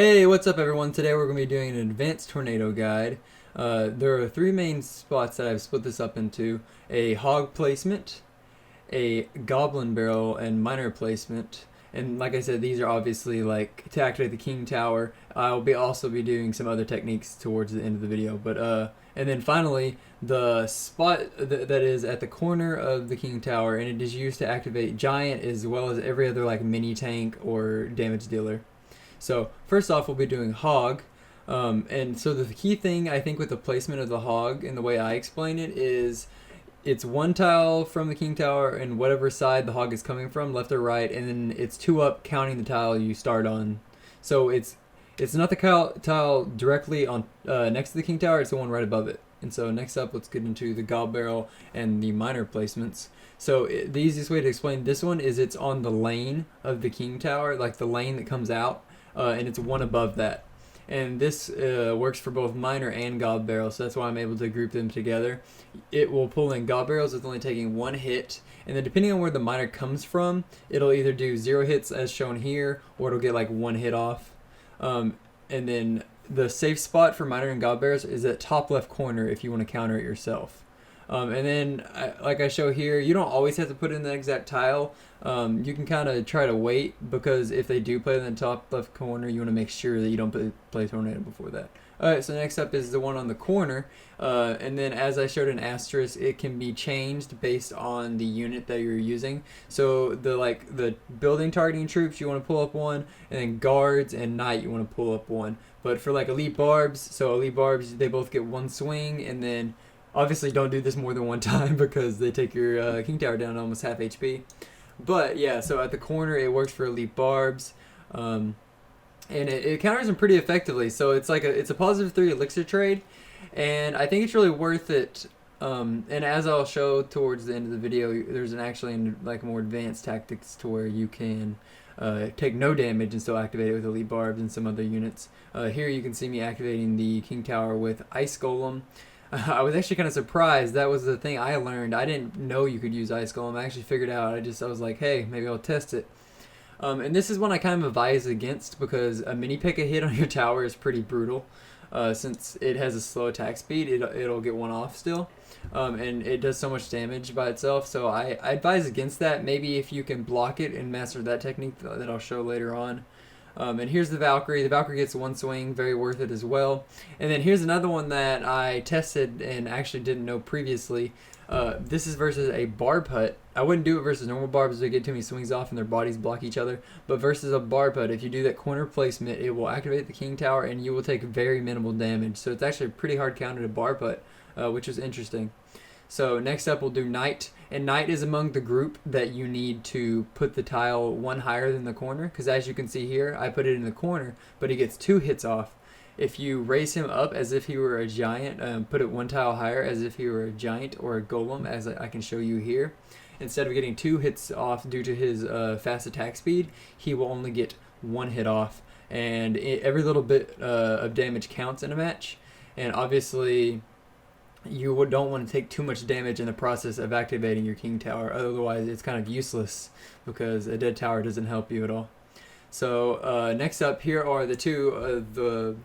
Hey, what's up everyone? Today we're going to be doing an advanced tornado guide. There are three main spots that I've split this up into: a hog placement, a goblin barrel, and miner placement. And like I said, these are obviously like to activate the king tower. I'll also be doing some other techniques towards the end of the video. And then finally, the spot that is at the corner of the king tower, and it is used to activate giant as well as every other like mini tank or damage dealer. So first off, we'll be doing hog. And so the key thing I think with the placement of the hog and the way I explain it is it's one tile from the king tower and whatever side the hog is coming from, left or right, and then it's two up counting the tile you start on. So it's not the tile directly on next to the king tower, it's the one right above it. And so next up, let's get into the gob barrel and the miner placements. So the easiest way to explain this one is it's on the lane of the king tower, like the lane that comes out. And it's one above that. And this works for both miner and gob barrel, so that's why I'm able to group them together. It will pull in gob barrels with only taking one hit, and then depending on where the miner comes from, it'll either do 0 hits as shown here, or it'll get like 1 hit off. And then the safe spot for miner and gob barrels is at top left corner if you want to counter it yourself. And then, like I show here, you don't always have to put in the exact tile. You can kind of try to wait, because if they do play in the top left corner, you want to make sure that you don't play tornado before that. Alright, so next up is the one on the corner. And then as I showed in asterisk, it can be changed based on the unit that you're using. So the building targeting troops, you want to pull up one, and then guards and knight, you want to pull up one. But for like elite barbs, they both get one swing, and then obviously don't do this more than one time because they take your king tower down to almost half HP. But yeah, so at the corner it works for elite barbs, and it counters them pretty effectively. So it's a positive 3 elixir trade, and I think it's really worth it. And as I'll show towards the end of the video, there's actually like more advanced tactics to where you can take no damage and still activate it with elite barbs and some other units. Here you can see me activating the king tower with ice golem. I was actually kind of surprised. That was the thing I learned. I didn't know you could use Ice Golem. I actually figured out. I was like, hey, maybe I'll test it. And this is one I kind of advise against, because a mini pick a hit on your tower is pretty brutal. Since it has a slow attack speed, it'll get one off still. And it does so much damage by itself. So I advise against that. Maybe if you can block it and master that technique that I'll show later on. And here's the Valkyrie. The Valkyrie gets one swing, very worth it as well. And then here's another one that I tested and actually didn't know previously. This is versus a barb hut. I wouldn't do it versus normal barbs, they get too many swings off and their bodies block each other. But versus a barb hut, if you do that corner placement, it will activate the king tower and you will take very minimal damage. So it's actually a pretty hard counter to barb hut, which is interesting. So next up we'll do knight, and knight is among the group that you need to put the tile one higher than the corner, because as you can see here, I put it in the corner, but he gets 2 hits off. If you raise him up as if he were a giant, put it one tile higher as if he were a giant or a golem, as I can show you here, instead of getting 2 hits off due to his fast attack speed, he will only get 1 hit off, and every little bit of damage counts in a match. And obviously you don't want to take too much damage in the process of activating your king tower, otherwise it's kind of useless because a dead tower doesn't help you at all. So next up, here are the two the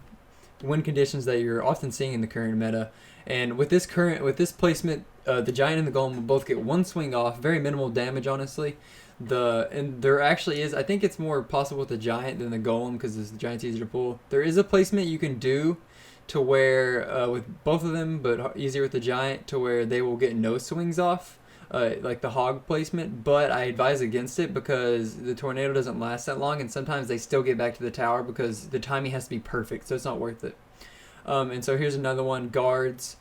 win conditions that you're often seeing in the current meta, and with this placement, the giant and the golem will both get 1 swing off, very minimal damage honestly. And there actually is, I think it's more possible with the giant than the golem because the giant's easier to pull. There is a placement you can do to where with both of them, but easier with the giant, to where they will get no swings off, like the hog placement, but I advise against it because the tornado doesn't last that long, and sometimes they still get back to the tower because the timing has to be perfect, so it's not worth it. And so here's another one, guards.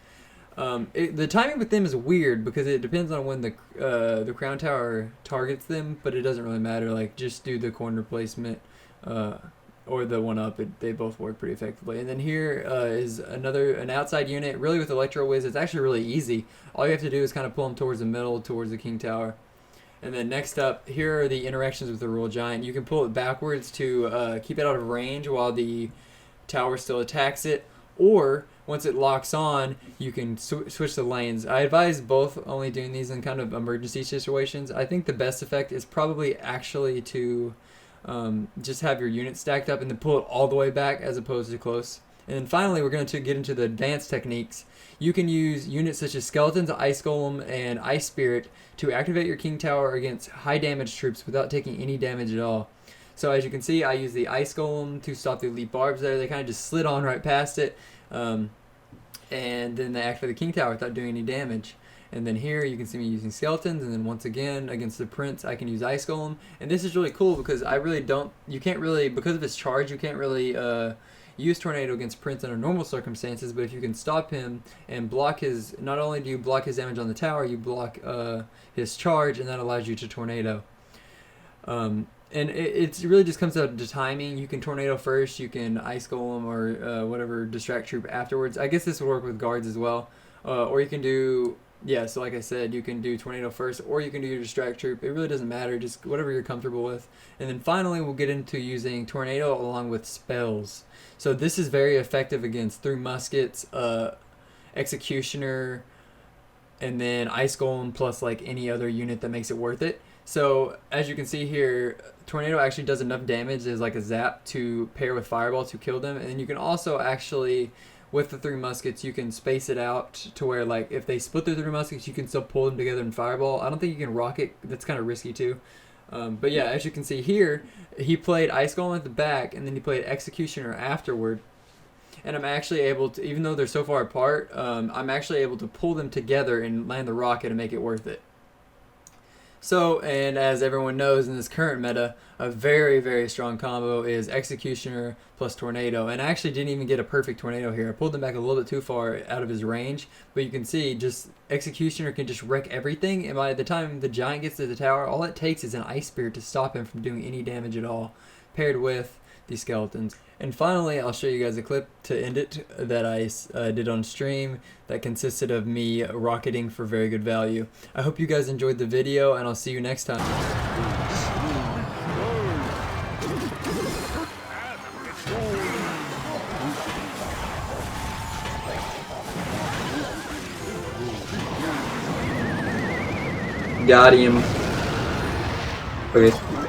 The timing with them is weird because it depends on when the crown tower targets them, but it doesn't really matter. Like, just do the corner placement or the one up. They both work pretty effectively. And then here is an outside unit, really with Electro Wiz. It's actually really easy. All you have to do is kind of pull them towards the middle, towards the king tower. And then next up, here are the interactions with the Royal Giant. You can pull it backwards to keep it out of range while the tower still attacks it, or once it locks on, you can switch the lanes. I advise both only doing these in kind of emergency situations. I think the best effect is probably actually to Just have your units stacked up and then pull it all the way back as opposed to close. And then finally, we're going to get into the advanced techniques. You can use units such as Skeletons, Ice Golem, and Ice Spirit to activate your King Tower against high damage troops without taking any damage at all. So as you can see, I use the Ice Golem to stop the elite barbs there. They kind of just slid on right past it. And then they activate the King Tower without doing any damage. And then here you can see me using Skeletons, and then once again against the Prince I can use Ice Golem. And this is really cool because you can't really, because of his charge, you can't really use Tornado against Prince under normal circumstances, but if you can stop him and block his, not only do you block his damage on the tower, you block his charge, and that allows you to Tornado. And it really just comes down to timing. You can Tornado first, you can Ice Golem or whatever Distract Troop afterwards. I guess this would work with guards as well. Or you can do, yeah, so like I said, you can do Tornado first, or you can do your Distract Troop. It really doesn't matter, just whatever you're comfortable with. And then finally, we'll get into using Tornado along with spells. So this is very effective against Through Muskets, Executioner, and then Ice Golem plus like any other unit that makes it worth it. So as you can see here, Tornado actually does enough damage as like a zap to pair with Fireball to kill them. And then you can also actually, with the Through Muskets, you can space it out to where like if they split their Through Muskets, you can still pull them together in Fireball. I don't think you can rocket. That's kind of risky too. But yeah, as you can see here, he played Ice Golem at the back, and then he played Executioner afterward. And I'm actually able to, even though they're so far apart, I'm actually able to pull them together and land the rocket and make it worth it. So, and as everyone knows in this current meta, a very, very strong combo is Executioner plus Tornado. And I actually didn't even get a perfect Tornado here. I pulled them back a little bit too far out of his range. But you can see, just Executioner can just wreck everything. And by the time the Giant gets to the tower, all it takes is an Ice Spirit to stop him from doing any damage at all, paired with the Skeletons. And finally, I'll show you guys a clip to end it that I did on stream that consisted of me rocketing for very good value. I hope you guys enjoyed the video, and I'll see you next time. Got him. Okay.